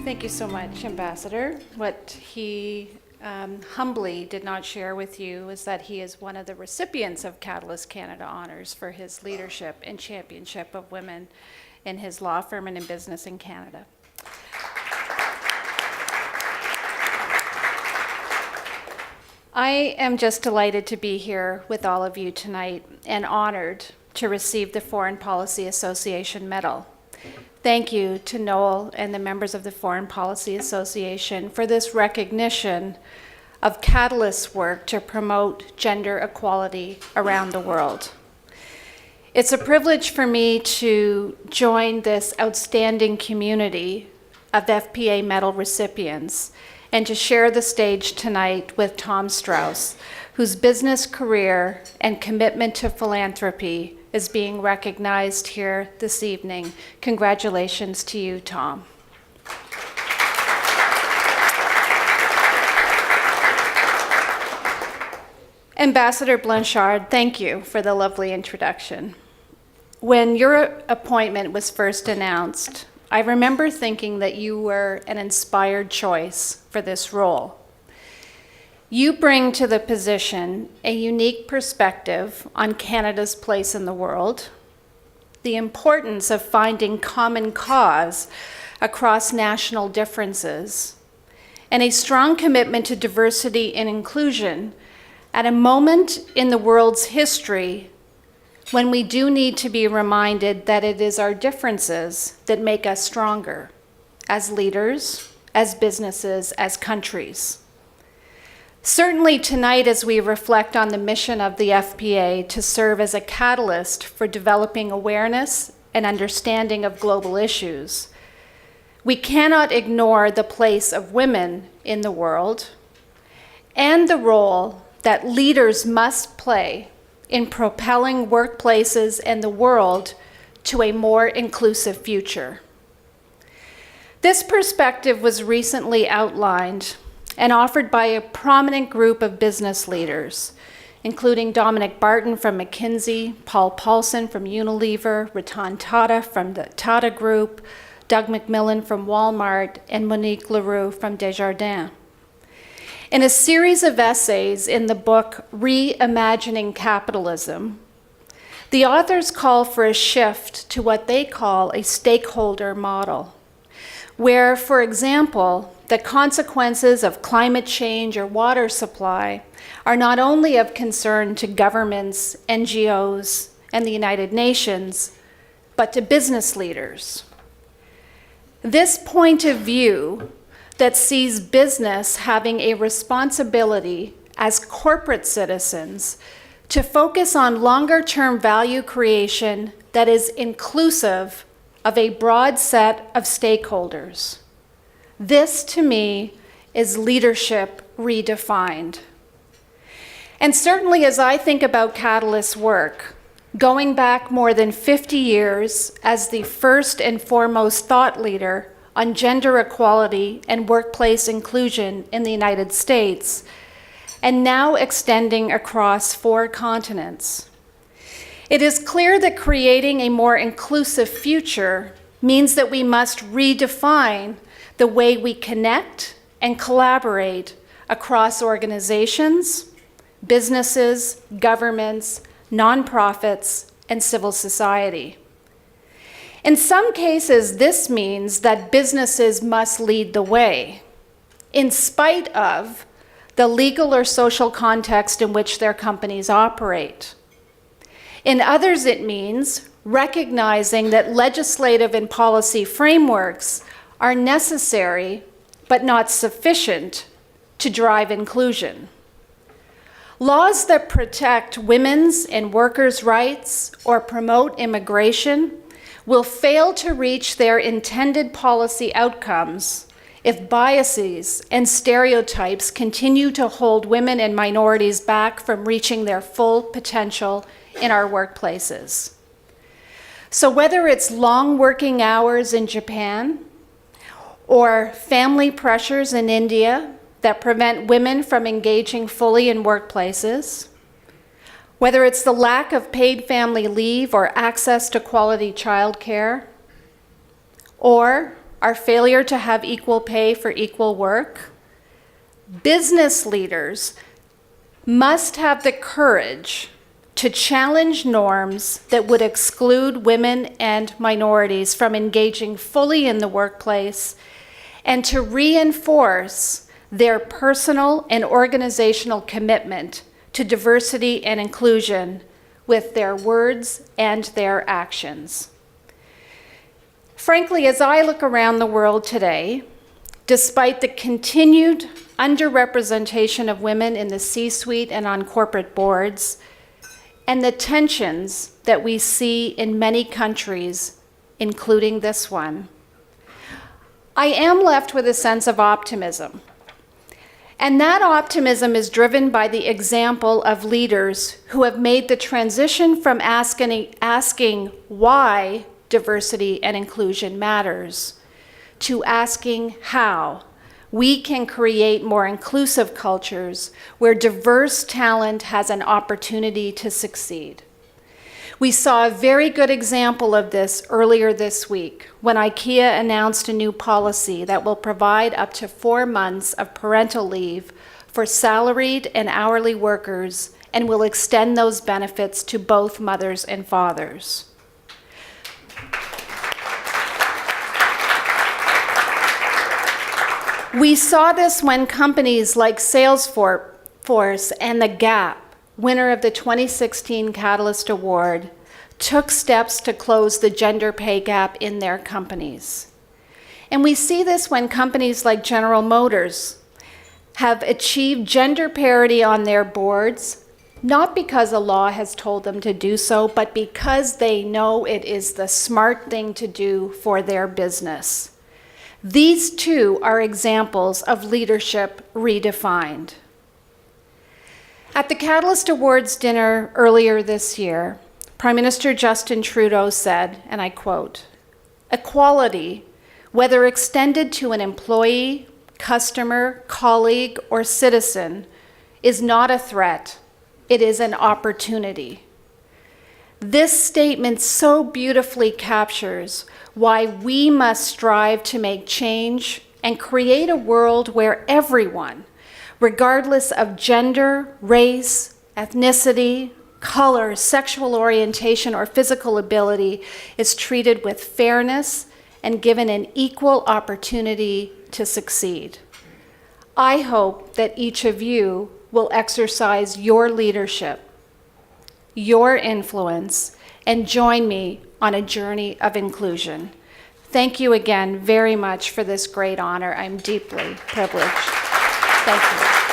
Thank you so much, Ambassador. What he humbly did not share with you is that he is one of the recipients of Catalyst Canada Honors for his leadership and championship of women in his law firm and in business in Canada. I am just delighted to be here with all of you tonight and honored to receive the Foreign Policy Association Medal. Thank you to Noel and the members of the Foreign Policy Association for this recognition of Catalyst's work to promote gender equality around the world. It's a privilege for me to join this outstanding community of FPA medal recipients and to share the stage tonight with Tom Strauss, whose business career and commitment to philanthropy is being recognized here this evening. Congratulations to you, Tom. Ambassador Blanchard, thank you for the lovely introduction. When your appointment was first announced, I remember thinking that you were an inspired choice for this role. You bring to the position a unique perspective on Canada's place in the world, the importance of finding common cause across national differences, and a strong commitment to diversity and inclusion at a moment in the world's history when we do need to be reminded that it is our differences that make us stronger as leaders, as businesses, as countries. Certainly tonight, as we reflect on the mission of the FPA to serve as a catalyst for developing awareness and understanding of global issues, we cannot ignore the place of women in the world and the role that leaders must play in propelling workplaces and the world to a more inclusive future. This perspective was recently outlined and offered by a prominent group of business leaders, including Dominic Barton from McKinsey, Paul Paulson from Unilever, Ratan Tata from the Tata Group, Doug McMillan from Walmart, and Monique Leroux from Desjardins. In a series of essays in the book Reimagining Capitalism, the authors call for a shift to what they call a stakeholder model, where, for example, the consequences of climate change or water supply are not only of concern to governments, NGOs, and the United Nations, but to business leaders. This point of view that sees business having a responsibility as corporate citizens to focus on longer-term value creation that is inclusive of a broad set of stakeholders. This, to me, is leadership redefined. And certainly as I think about Catalyst's work, going back more than 50 years as the first and foremost thought leader on gender equality and workplace inclusion in the United States, and now extending across 4 continents. It is clear that creating a more inclusive future means that we must redefine the way we connect and collaborate across organizations, businesses, governments, nonprofits, and civil society. In some cases, this means that businesses must lead the way, in spite of the legal or social context in which their companies operate. In others, it means recognizing that legislative and policy frameworks are necessary but not sufficient to drive inclusion. Laws that protect women's and workers' rights or promote immigration will fail to reach their intended policy outcomes if biases and stereotypes continue to hold women and minorities back from reaching their full potential in our workplaces. So whether it's long working hours in Japan or family pressures in India that prevent women from engaging fully in workplaces, whether it's the lack of paid family leave or access to quality childcare, or our failure to have equal pay for equal work. Business leaders must have the courage to challenge norms that would exclude women and minorities from engaging fully in the workplace, and to reinforce their personal and organizational commitment to diversity and inclusion with their words and their actions. Frankly, as I look around the world today, despite the continued underrepresentation of women in the C-suite and on corporate boards, and the tensions that we see in many countries, including this one, I am left with a sense of optimism. And that optimism is driven by the example of leaders who have made the transition from asking why diversity and inclusion matters to asking how we can create more inclusive cultures where diverse talent has an opportunity to succeed. We saw a very good example of this earlier this week when IKEA announced a new policy that will provide up to 4 months of parental leave for salaried and hourly workers and will extend those benefits to both mothers and fathers. We saw this when companies like Salesforce and The Gap, winner of the 2016 Catalyst Award, took steps to close the gender pay gap in their companies. And we see this when companies like General Motors have achieved gender parity on their boards, not because a law has told them to do so, but because they know it is the smart thing to do for their business. These two are examples of leadership redefined. At the Catalyst Awards dinner earlier this year, Prime Minister Justin Trudeau said, and I quote, "Equality, whether extended to an employee, customer, colleague, or citizen, is not a threat, it is an opportunity." This statement so beautifully captures why we must strive to make change and create a world where everyone, regardless of gender, race, ethnicity, color, sexual orientation, or physical ability, is treated with fairness and given an equal opportunity to succeed. I hope that each of you will exercise your leadership, your influence, and join me on a journey of inclusion. Thank you again very much for this great honor. I'm deeply privileged. Thank you.